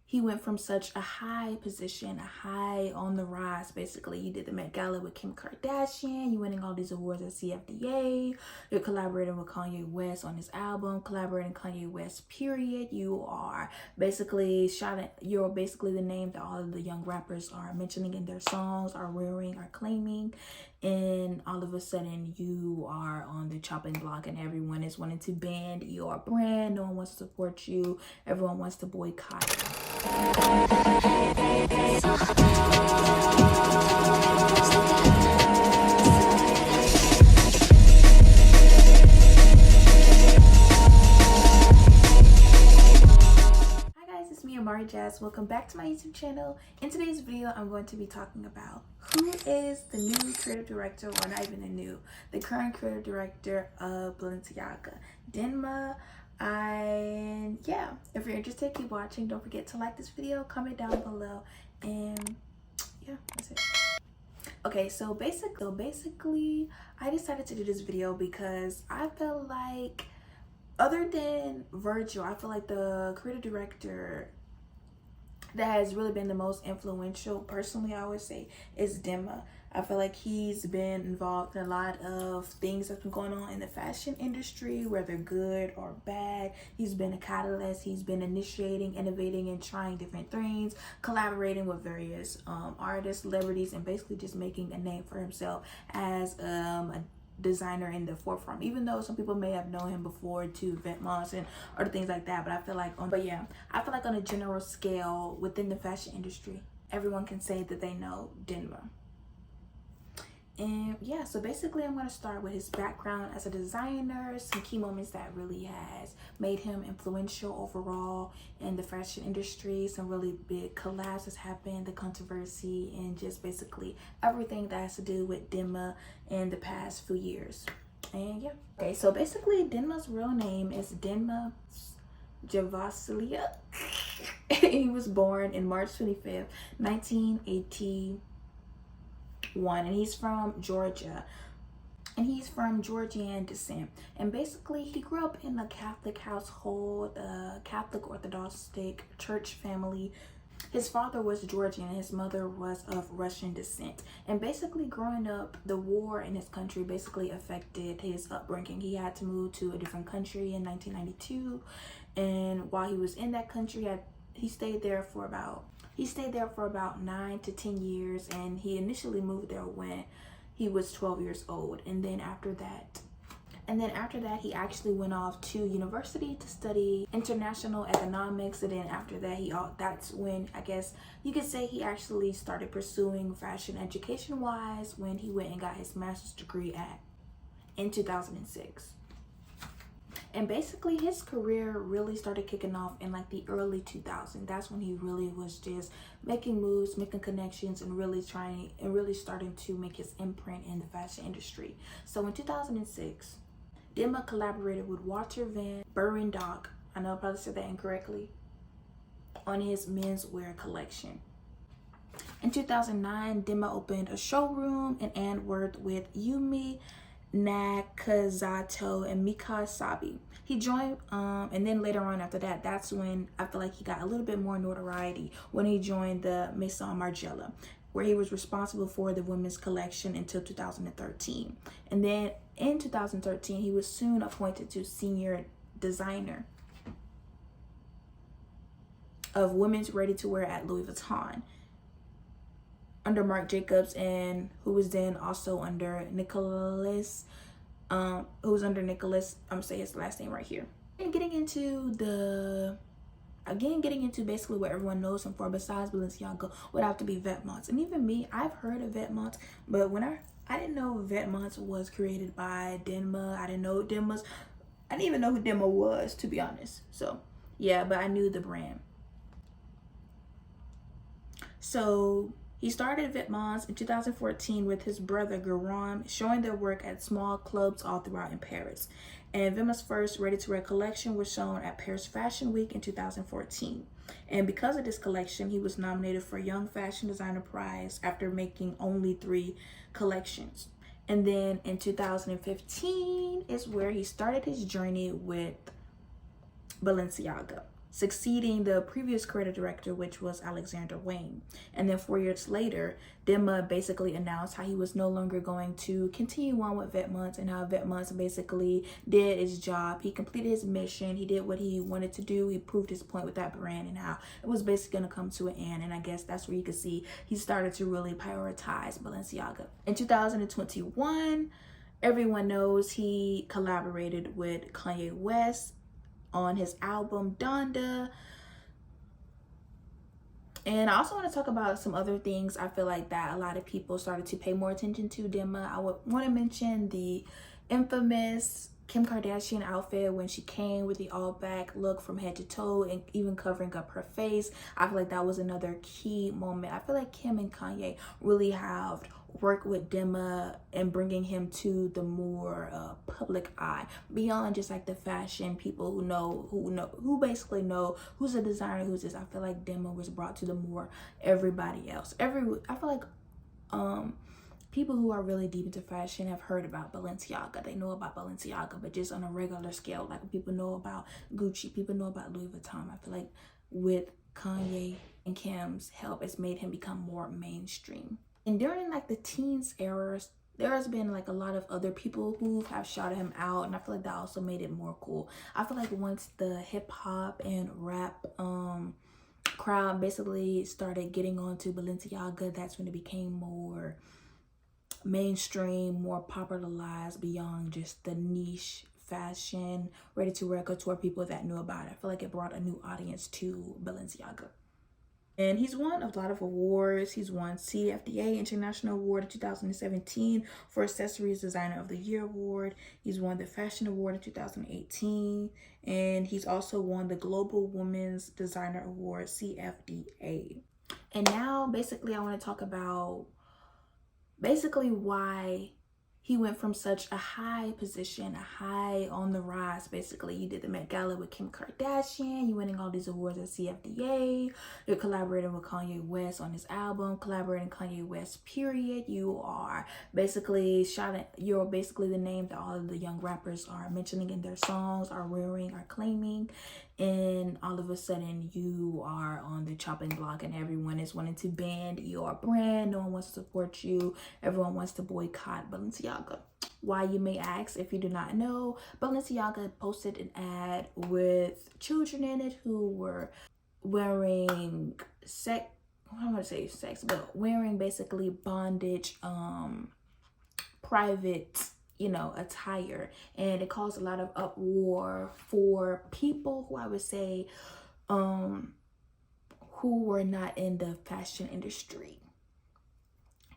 he went from such a high position, a high on the rise. Basically, you did the Met Gala with Kim Kardashian, you winning all these awards at CFDA, you're collaborating with Kanye West on his album, collaborating with Kanye West, period. You are basically you're basically the name that all of the young rappers are mentioning in their songs, are wearing, are claiming. And all of a sudden you are on the chopping block and everyone is wanting to ban your brand. No one wants to support you. Everyone wants to boycott you. It's me, Amarijasz. Welcome back to my YouTube channel. In today's video, I'm going to be talking about who is the new creative director, or not even the current creative director of Balenciaga, Demna. And yeah, if you're interested, keep watching. Don't forget to like this video, comment down below, and yeah, that's it. Okay, so basically, I decided to do this video because I feel like, other than Virgil, I feel like the creative director that has really been the most influential, personally, I would say, is Demna. I feel like he's been involved in a lot of things that's been going on in the fashion industry, whether good or bad. He's been a catalyst. He's been initiating, innovating, and trying different things, collaborating with various artists, celebrities, and basically just making a name for himself as a designer in the forefront, even though some people may have known him before to Vetements and other things like that. But I feel like on a general scale within the fashion industry, everyone can say that they know Demna. And yeah, so basically I'm going to start with his background as a designer, some key moments that really has made him influential overall in the fashion industry, some really big collabs has happened, the controversy, and just basically everything that has to do with Demna in the past few years. And yeah, okay, so basically Demna's real name is Demna Balenciaga. He was born in March 25th, 1981. And he's from Georgia, and he's from Georgian descent. And basically he grew up in a Catholic household, a Catholic Orthodox church family. His father was Georgian and his mother was of Russian descent. And basically growing up, the war in his country basically affected his upbringing. He had to move to a different country in 1992, and while he was in that country, he stayed there for about 9 to 10 years, and he initially moved there when he was 12 years old. And then after that, he actually went off to university to study international economics. And then after that, that's when, I guess you could say, he actually started pursuing fashion education wise, when he went and got his master's degree in 2006. And basically his career really started kicking off in like the early 2000s. That's when he really was just making moves, making connections, and really starting to make his imprint in the fashion industry. So in 2006, Demna collaborated with Walter van Beirendonck, I know I probably said that incorrectly, on his menswear collection. In 2009, Demna opened a showroom in Antwerp with Yumi Nakazato and Mika Sabi. He joined, and then later on after that, that's when I feel like he got a little bit more notoriety, when he joined the Maison Margiela, where he was responsible for the women's collection until 2013. And then in 2013, he was soon appointed to senior designer of women's ready-to-wear at Louis Vuitton, under Marc Jacobs, and who was then also under Nicholas, I'm gonna say his last name right here. And getting into basically what everyone knows him for besides Balenciaga would have to be Vetements. And even me, I've heard of Vetements, but when I didn't know Vetements was created by Demna. I didn't even know who Demna was, to be honest. So yeah, but I knew the brand. So he started Vetements in 2014 with his brother Guillaume, showing their work at small clubs all throughout in Paris. And Demna's first ready-to-wear collection was shown at Paris Fashion Week in 2014. And because of this collection, he was nominated for Young Fashion Designer Prize after making only 3 collections. And then in 2015 is where he started his journey with Balenciaga. succeeding the previous creative director, which was Alexander Wang. And then 4 years later, Demna basically announced how he was no longer going to continue on with Vetements, and how Vetements basically did his job. He completed his mission. He did what he wanted to do. He proved his point with that brand, and how it was basically going to come to an end. And I guess that's where you could see he started to really prioritize Balenciaga. In 2021, everyone knows he collaborated with Kanye West on his album Donda. And I also want to talk about some other things I feel like that a lot of people started to pay more attention to Demna. I would want to mention the infamous Kim Kardashian outfit when she came with the all back look from head to toe and even covering up her face. I feel like that was another key moment. I feel like Kim and Kanye really have worked with Demna and bringing him to the more public eye, beyond just like the fashion people who basically know who's a designer, who's this. I feel like Demna was brought to the more everybody else. I feel like people who are really deep into fashion have heard about Balenciaga. They know about Balenciaga, but just on a regular scale, like people know about Gucci, people know about Louis Vuitton. I feel like with Kanye and Kim's help, it's made him become more mainstream. And during like the teens eras, there has been like a lot of other people who have shouted him out, and I feel like that also made it more cool. I feel like once the hip hop and rap crowd basically started getting onto Balenciaga, that's when it became more mainstream, more popularized beyond just the niche fashion, ready-to-wear couture people that knew about it. I feel like it brought a new audience to Balenciaga. And he's won a lot of awards. He's won CFDA International Award in 2017 for Accessories Designer of the Year Award. He's won the Fashion Award in 2018. And he's also won the Global Women's Designer Award, CFDA. And now, basically, I want to talk about basically why he went from such a high position, a high on the rise. Basically, you did the Met Gala with Kim Kardashian, you winning all these awards at CFDA, you're collaborating with Kanye West on his album, collaborating Kanye West, period. You are basically you're basically the name that all of the young rappers are mentioning in their songs, are wearing, are claiming. And all of a sudden you are on the chopping block, and everyone is wanting to ban your brand. No one wants to support you. Everyone wants to boycott Balenciaga. Why, you may ask? If you do not know, Balenciaga posted an ad with children in it who were wearing wearing basically bondage, private, attire, and it caused a lot of uproar for people who I would say who were not in the fashion industry.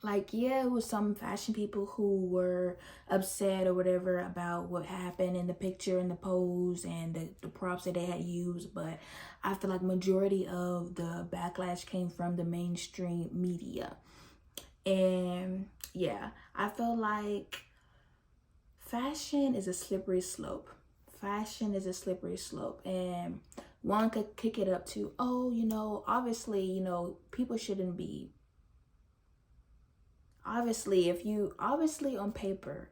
Like, yeah, it was some fashion people who were upset or whatever about what happened in the picture and the pose and the props that they had used, but I feel like majority of the backlash came from the mainstream media. And yeah, I feel like fashion is a slippery slope. Fashion is a slippery slope, and one could kick it up to, obviously, people shouldn't be. Obviously on paper,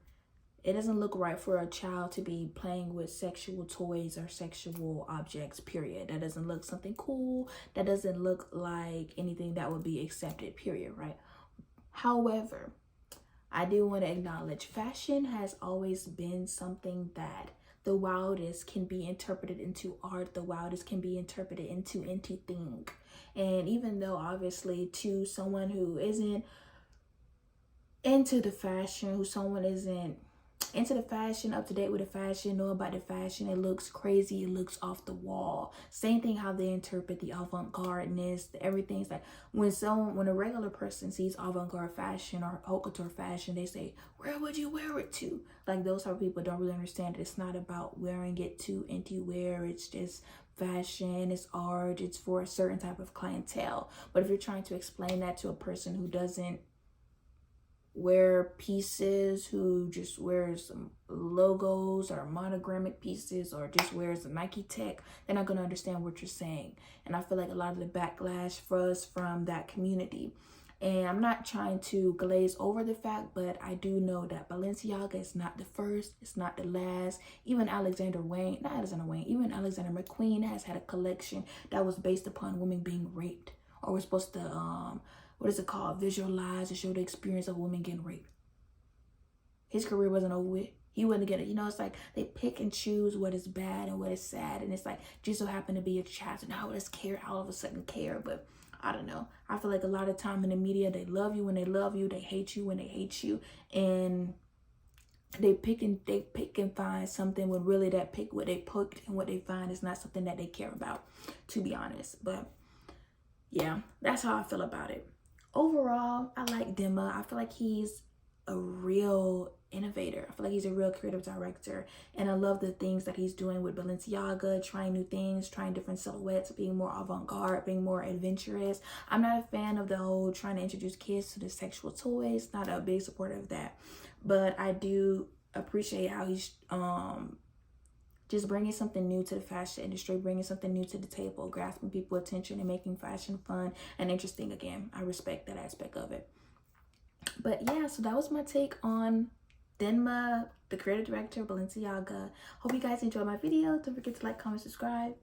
it doesn't look right for a child to be playing with sexual toys or sexual objects, period. That doesn't look something cool. That doesn't look like anything that would be accepted, period, right? However, I do want to acknowledge fashion has always been something that the wildest can be interpreted into art. The wildest can be interpreted into anything. And even though obviously to someone who isn't into the fashion, up to date with the fashion, know about the fashion, it looks crazy, it looks off the wall. Same thing how they interpret the avant-gardeness, everything's like when a regular person sees avant-garde fashion or haute couture fashion, they say, where would you wear it to? Like, those type of people don't really understand it. It's not about wearing it to anti-wear. It's just fashion, it's art, it's for a certain type of clientele. But if you're trying to explain that to a person who doesn't wear pieces, who just wears some logos or monogrammic pieces, or just wears a Nike tech, they're not going to understand what you're saying. And I feel like a lot of the backlash for us from that community And I'm not trying to glaze over the fact, but I do know that Balenciaga is not the first, it's not the last. Even Alexander McQueen has had a collection that was based upon women being raped, or was supposed to what is it called, visualize and show the experience of women getting raped. His career wasn't over with. He wouldn't get it. You know, it's like they pick and choose what is bad and what is sad. And it's like, just so happened to be a child. So now let's care, all of a sudden care. But I don't know. I feel like a lot of time in the media, they love you when they love you. They hate you when they hate you. And they pick and find something when really that pick, what they picked and what they find is not something that they care about, to be honest. But yeah, that's how I feel about it. Overall, I like Demna. I feel like he's a real innovator. I feel like he's a real creative director, and I love the things that he's doing with Balenciaga, trying new things, trying different silhouettes, being more avant-garde, being more adventurous. I'm not a fan of the whole trying to introduce kids to the sexual toys. Not a big supporter of that, but I do appreciate how he's just bringing something new to the fashion industry, bringing something new to the table, grasping people's attention and making fashion fun and interesting again. I respect that aspect of it. But yeah, so that was my take on Demna, the creative director of Balenciaga. Hope you guys enjoyed my video. Don't forget to like, comment, subscribe.